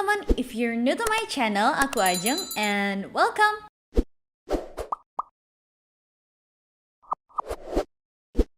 teman-teman, if you're new to my channel, aku Ajeng and welcome.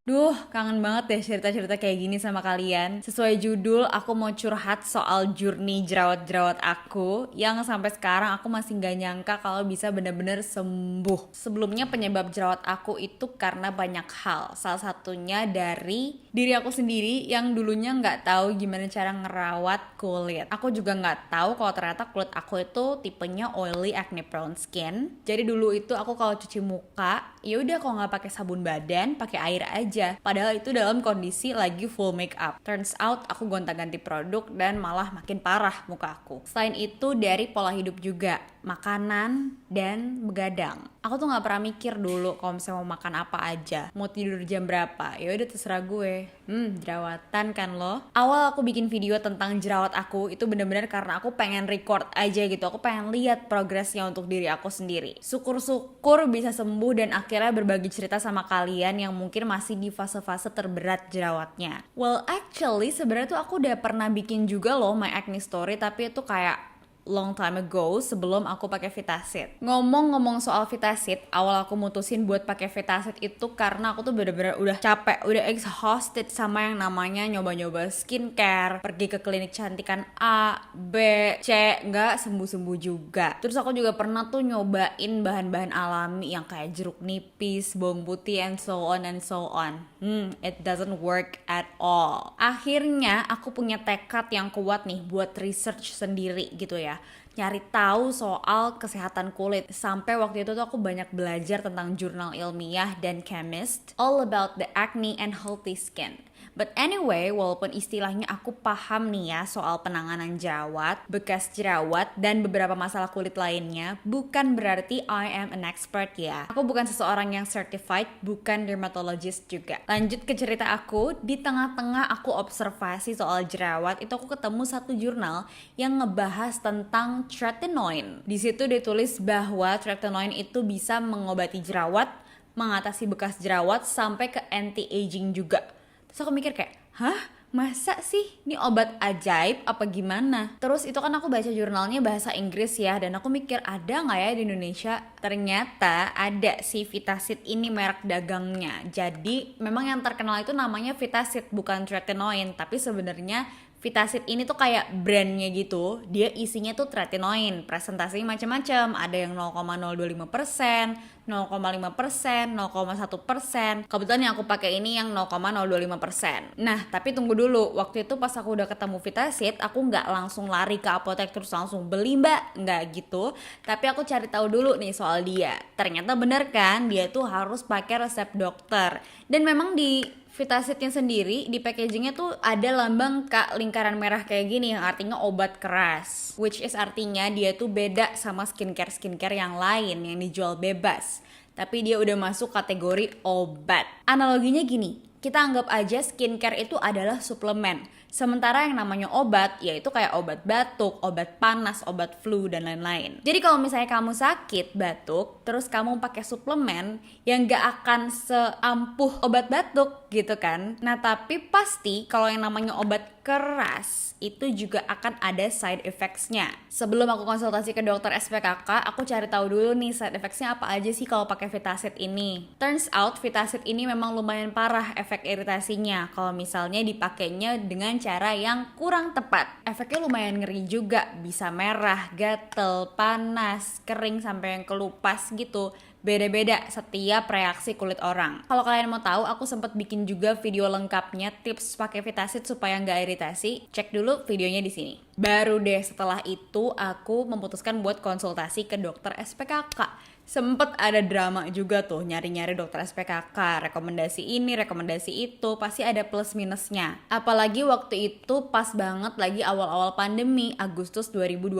Duh, kangen banget deh cerita-cerita kayak gini sama kalian. Sesuai judul, aku mau curhat soal journey jerawat-jerawat aku yang sampai sekarang aku masih gak nyangka kalau bisa bener-bener sembuh. Sebelumnya penyebab jerawat aku itu karena banyak hal. Salah satunya dari diri aku sendiri yang dulunya gak tahu gimana cara ngerawat kulit. Aku juga gak tahu kalau ternyata kulit aku itu tipenya oily acne prone skin. Jadi dulu itu aku kalau cuci muka, ya udah kalau nggak pakai sabun badan, pakai air aja. Padahal itu dalam kondisi lagi full make up. Turns out aku gonta-ganti produk dan malah makin parah muka aku. Selain itu dari pola hidup juga, makanan dan begadang. Aku tuh nggak pernah mikir dulu kalau misalnya mau makan apa aja, mau tidur jam berapa. Ya udah terserah gue. Jerawatan kan lo. Awal aku bikin video tentang jerawat aku itu bener-bener karena aku pengen record aja gitu. Aku pengen lihat progresnya untuk diri aku sendiri. Syukur-syukur bisa sembuh dan akhirnya berbagi cerita sama kalian yang mungkin masih di fase-fase terberat jerawatnya. Well, actually sebenarnya tuh aku udah pernah bikin juga loh my acne story, tapi itu kayak long time ago sebelum aku pakai Vitasit. Ngomong-ngomong soal Vitasit, awal aku mutusin buat pakai Vitasit itu karena aku tuh bener-bener udah capek, udah exhausted sama yang namanya nyoba-nyoba skincare, pergi ke klinik cantikan A, B, C, nggak sembuh-sembuh juga. Terus aku juga pernah tuh nyobain bahan-bahan alami yang kayak jeruk nipis, bawang putih, and so on and so on. It doesn't work at all. Akhirnya aku punya tekad yang kuat nih buat research sendiri gitu ya, nyari tahu soal kesehatan kulit. Sampai waktu itu tuh aku banyak belajar tentang jurnal ilmiah dan chemist all about the acne and healthy skin. But anyway, walaupun istilahnya aku paham nih ya soal penanganan jerawat, bekas jerawat, dan beberapa masalah kulit lainnya, bukan berarti I am an expert ya. Aku bukan seseorang yang certified, bukan dermatologist juga. Lanjut ke cerita aku, di tengah-tengah aku observasi soal jerawat, itu aku ketemu satu jurnal yang ngebahas tentang tretinoin. Di situ ditulis bahwa tretinoin itu bisa mengobati jerawat, mengatasi bekas jerawat, sampai ke anti-aging juga. Terus aku mikir kayak, hah? Masa sih? Ini obat ajaib apa gimana? Terus itu kan aku baca jurnalnya bahasa Inggris ya, dan aku mikir ada nggak ya di Indonesia? Ternyata ada si Vitasit ini merek dagangnya. Jadi memang yang terkenal itu namanya Vitasit, bukan tretinoin. Tapi sebenarnya Vitasit ini tuh kayak brandnya gitu. Dia isinya tuh tretinoin. Presentasinya macam-macam. Ada yang 0,025%, 0,5%, 0,1%. Kebetulan yang aku pakai ini yang 0,025%. Nah, tapi tunggu dulu. Waktu itu pas aku udah ketemu Vitasit, aku nggak langsung lari ke apotek terus langsung beli mbak. Nggak gitu. Tapi aku cari tahu dulu nih soal dia. Ternyata bener kan, dia tuh harus pakai resep dokter. Dan memang di Vitasitnya sendiri di packagingnya tuh ada lambang lingkaran merah kayak gini yang artinya obat keras, which is artinya dia tuh beda sama skincare yang lain yang dijual bebas, tapi dia udah masuk kategori obat. Analoginya gini, kita anggap aja skincare itu adalah suplemen, sementara yang namanya obat yaitu kayak obat batuk, obat panas, obat flu, dan lain-lain. Jadi kalau misalnya kamu sakit batuk, terus kamu pakai suplemen yang gak akan seampuh obat batuk gitu kan. Nah tapi pasti kalau yang namanya obat keras itu juga akan ada side effects-nya. Sebelum aku konsultasi ke dokter SPKK, aku cari tahu dulu nih side effects-nya apa aja sih kalau pakai Vitasit ini. Turns out Vitasit ini memang lumayan parah efek iritasinya kalau misalnya dipakainya dengan cara yang kurang tepat. Efeknya lumayan ngeri juga, bisa merah, gatel, panas, kering sampai yang kelupas gitu. Beda-beda setiap reaksi kulit orang. Kalau kalian mau tahu, aku sempat bikin juga video lengkapnya tips pakai Vitasit supaya nggak iritasi. Cek dulu videonya di sini. Baru deh setelah itu aku memutuskan buat konsultasi ke dokter SPKK. Sempet ada drama juga tuh nyari-nyari dokter SPKK, rekomendasi ini, rekomendasi itu, pasti ada plus minusnya. Apalagi waktu itu pas banget lagi awal-awal pandemi, Agustus 2020.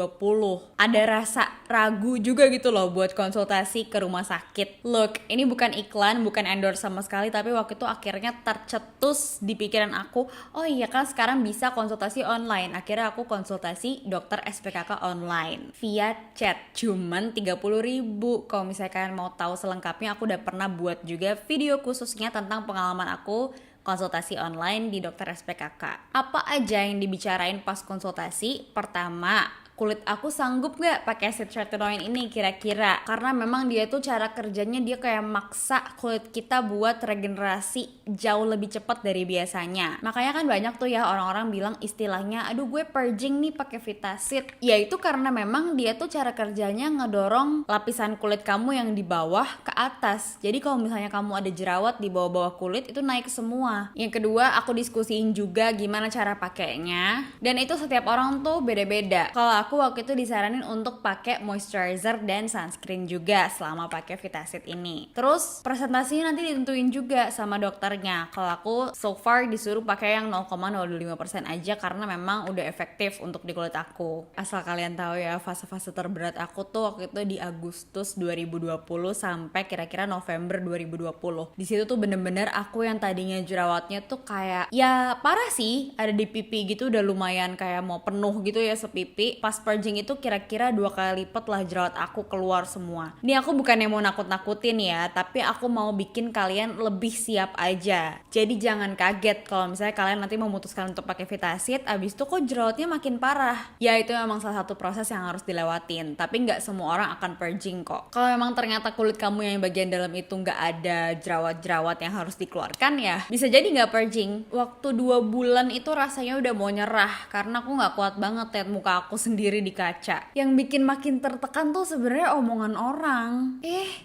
Ada rasa ragu juga gitu loh buat konsultasi ke rumah sakit. Look, ini bukan iklan, bukan endorse sama sekali, tapi waktu itu akhirnya tercetus di pikiran aku, oh iya kan sekarang bisa konsultasi online. Akhirnya aku konsultasi dokter SPKK online via chat, cuman 30.000. Kalau misalnya kalian mau tahu selengkapnya, aku udah pernah buat juga video khususnya tentang pengalaman aku konsultasi online di dokter SPKK. Apa aja yang dibicarain pas konsultasi? Pertama, kulit aku sanggup nggak pakai Citretinoin ini kira-kira, karena memang dia tuh cara kerjanya dia kayak maksa kulit kita buat regenerasi jauh lebih cepat dari biasanya. Makanya kan banyak tuh ya orang-orang bilang istilahnya, aduh gue purging nih pakai Vitasit. Ya itu karena memang dia tuh cara kerjanya ngedorong lapisan kulit kamu yang di bawah ke atas. Jadi kalau misalnya kamu ada jerawat di bawah-bawah kulit itu naik semua. Yang kedua, aku diskusiin juga gimana cara pakainya, dan itu setiap orang tuh beda-beda. Kalau aku waktu itu disaranin untuk pakai moisturizer dan sunscreen juga selama pakai Vitasit ini. Terus presentasinya nanti ditentuin juga sama dokternya. Kalau aku so far disuruh pakai yang 0,05% aja karena memang udah efektif untuk di kulit aku. Asal kalian tahu ya, fase-fase terberat aku tuh waktu itu di Agustus 2020 sampai kira-kira November 2020. Di situ tuh bener-bener aku yang tadinya jerawatnya tuh kayak ya parah sih, ada di pipi gitu, udah lumayan kayak mau penuh gitu ya sepipi. Pas purging itu kira-kira 2 kali lipat lah jerawat aku keluar semua. Ini aku bukannya mau nakut-nakutin ya, tapi aku mau bikin kalian lebih siap aja. Jadi jangan kaget kalau misalnya kalian nanti memutuskan untuk pakai Vitasit, abis itu kok jerawatnya makin parah. Ya itu memang salah satu proses yang harus dilewatin, tapi nggak semua orang akan purging kok. Kalau memang ternyata kulit kamu yang bagian dalam itu nggak ada jerawat-jerawat yang harus dikeluarkan, ya bisa jadi nggak purging. Waktu 2 bulan itu rasanya udah mau nyerah karena aku nggak kuat banget lihat muka aku sendiri di kaca. Yang bikin makin tertekan tuh sebenarnya omongan orang.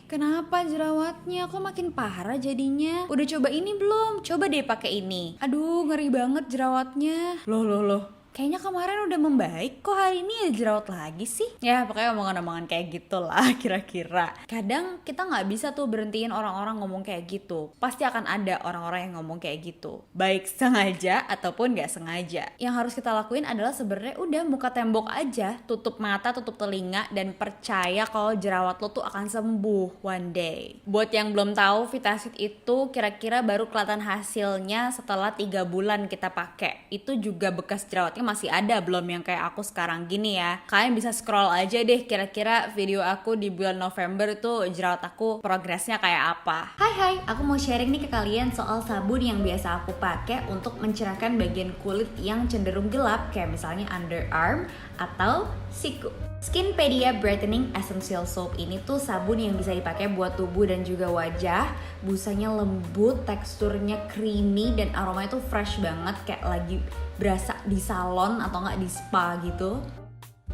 Kenapa jerawatnya kok makin parah jadinya? Udah coba ini belum? Coba deh pakai ini. Aduh, ngeri banget jerawatnya. Loh. Kayaknya kemarin udah membaik, kok hari ini ya jerawat lagi sih? Ya pokoknya omongan-omongan kayak gitu lah kira-kira. Kadang kita gak bisa tuh berhentiin orang-orang ngomong kayak gitu. Pasti akan ada orang-orang yang ngomong kayak gitu, baik sengaja ataupun gak sengaja. Yang harus kita lakuin adalah sebenarnya udah muka tembok aja, tutup mata, tutup telinga, dan percaya kalau jerawat lo tuh akan sembuh one day. Buat yang belum tahu, Vitasit itu kira-kira baru kelihatan hasilnya setelah 3 bulan kita pakai. Itu juga bekas jerawatnya masih ada, belum yang kayak aku sekarang gini ya. Kalian bisa scroll aja deh kira-kira video aku di bulan November tuh jerawat aku progresnya kayak apa. Hai, aku mau sharing nih ke kalian soal sabun yang biasa aku pakai untuk mencerahkan bagian kulit yang cenderung gelap, kayak misalnya underarm atau siku. Skinpedia Brightening Essential Soap ini tuh sabun yang bisa dipakai buat tubuh dan juga wajah. Busanya lembut, teksturnya creamy, dan aromanya tuh fresh banget, kayak lagi berasa di salon atau nggak di spa gitu.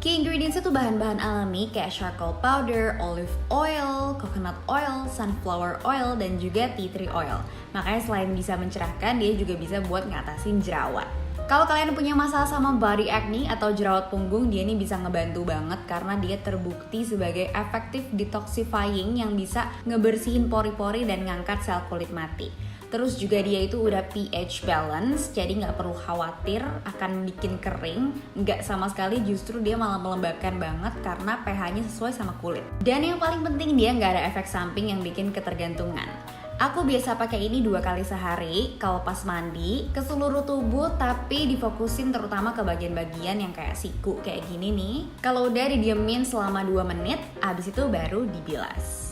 Key ingredients itu bahan-bahan alami kayak charcoal powder, olive oil, coconut oil, sunflower oil, dan juga tea tree oil. Makanya selain bisa mencerahkan, dia juga bisa buat ngatasin jerawat. Kalau kalian punya masalah sama body acne atau jerawat punggung, dia ini bisa ngebantu banget karena dia terbukti sebagai effective detoxifying yang bisa ngebersihin pori-pori dan ngangkat sel kulit mati. Terus juga dia itu udah pH balance, jadi nggak perlu khawatir akan bikin kering. Nggak sama sekali, justru dia malah melembabkan banget karena pH-nya sesuai sama kulit. Dan yang paling penting, dia nggak ada efek samping yang bikin ketergantungan. Aku biasa pakai ini 2 kali sehari kalau pas mandi ke seluruh tubuh, tapi difokusin terutama ke bagian-bagian yang kayak siku kayak gini nih. Kalau udah didiemin selama 2 menit, abis itu baru dibilas.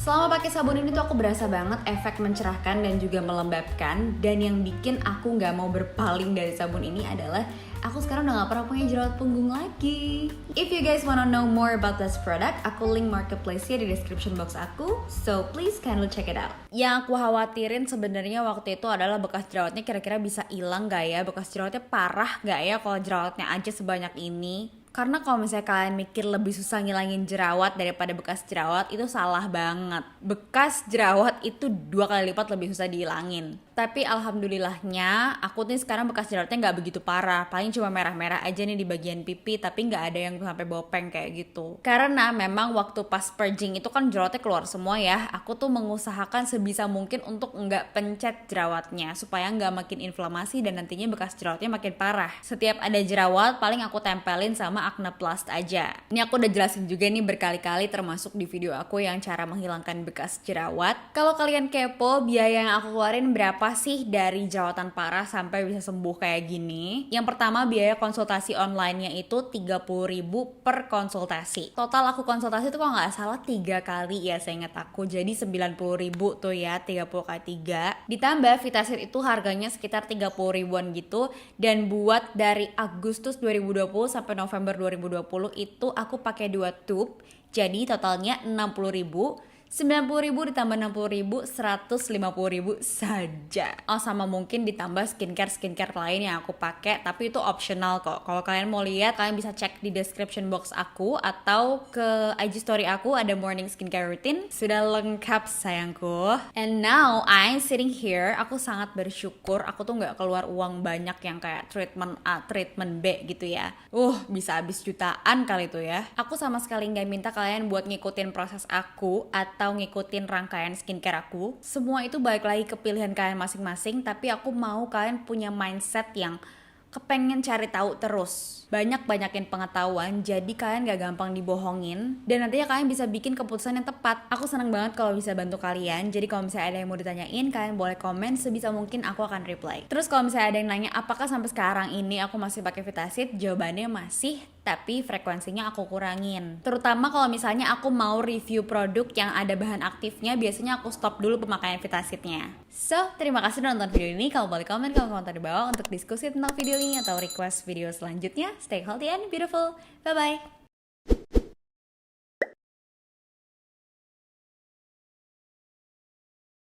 Selama pakai sabun ini tuh aku berasa banget efek mencerahkan dan juga melembabkan. Dan yang bikin aku gak mau berpaling dari sabun ini adalah aku sekarang udah gak pernah punya jerawat punggung lagi. If you guys wanna know more about this product, aku link marketplace-nya di description box aku, so please kindly check it out. Yang aku khawatirin sebenarnya waktu itu adalah bekas jerawatnya kira-kira bisa hilang gak ya? Bekas jerawatnya parah gak ya kalau jerawatnya aja sebanyak ini? Karena kalau misalnya kalian mikir lebih susah ngilangin jerawat daripada bekas jerawat, itu salah banget. Bekas jerawat itu 2 kali lipat lebih susah dihilangin. Tapi alhamdulillahnya aku nih sekarang bekas jerawatnya gak begitu parah. Paling cuma merah-merah aja nih di bagian pipi, tapi gak ada yang sampai bopeng kayak gitu. Karena memang waktu pas purging itu kan jerawatnya keluar semua ya. Aku tuh mengusahakan sebisa mungkin untuk gak pencet jerawatnya, supaya gak makin inflamasi dan nantinya bekas jerawatnya makin parah. Setiap ada jerawat paling aku tempelin sama Acne Plus aja. Ini aku udah jelasin juga nih berkali-kali termasuk di video aku yang cara menghilangkan bekas jerawat. Kalau kalian kepo biaya yang aku keluarin berapa sih dari jerawatan parah sampai bisa sembuh kayak gini. Yang pertama biaya konsultasi online-nya itu 30.000 per konsultasi. Total aku konsultasi tuh kalau nggak salah 3 kali ya seingat aku. Jadi 90.000 tuh ya 30 kali 3. Ditambah Vitasit itu harganya sekitar 30 ribuan gitu. Dan buat dari Agustus 2020 sampai November 2020 itu aku pakai 2 tube. Jadi totalnya 60.000. 90.000 ditambah 60.000, 150.000 saja. Oh sama mungkin ditambah skincare lain yang aku pakai, tapi itu optional kok. Kalau kalian mau lihat, kalian bisa cek di description box aku atau ke IG story aku ada morning skincare routine. Sudah lengkap sayangku. And now I'm sitting here, aku sangat bersyukur aku tuh nggak keluar uang banyak yang kayak treatment A, treatment B gitu ya. Bisa habis jutaan kali itu ya. Aku sama sekali nggak minta kalian buat ngikutin proses aku atau ngikutin rangkaian skincare aku. Semua itu balik lagi ke pilihan kalian masing-masing, tapi aku mau kalian punya mindset yang kepengen cari tahu terus. Banyakin pengetahuan, jadi kalian gak gampang dibohongin. Dan nantinya kalian bisa bikin keputusan yang tepat. Aku senang banget kalau bisa bantu kalian. Jadi kalau misalnya ada yang mau ditanyain, kalian boleh komen, sebisa mungkin aku akan reply. Terus kalau misalnya ada yang nanya, apakah sampai sekarang ini aku masih pakai Vitasit? Jawabannya masih, tapi frekuensinya aku kurangin. Terutama kalau misalnya aku mau review produk yang ada bahan aktifnya, biasanya aku stop dulu pemakaian Vitasitnya. So, terima kasih udah nonton video ini. Kalau boleh komen komentar di bawah untuk diskusi tentang video ini atau request video selanjutnya. Stay healthy and beautiful. Bye-bye.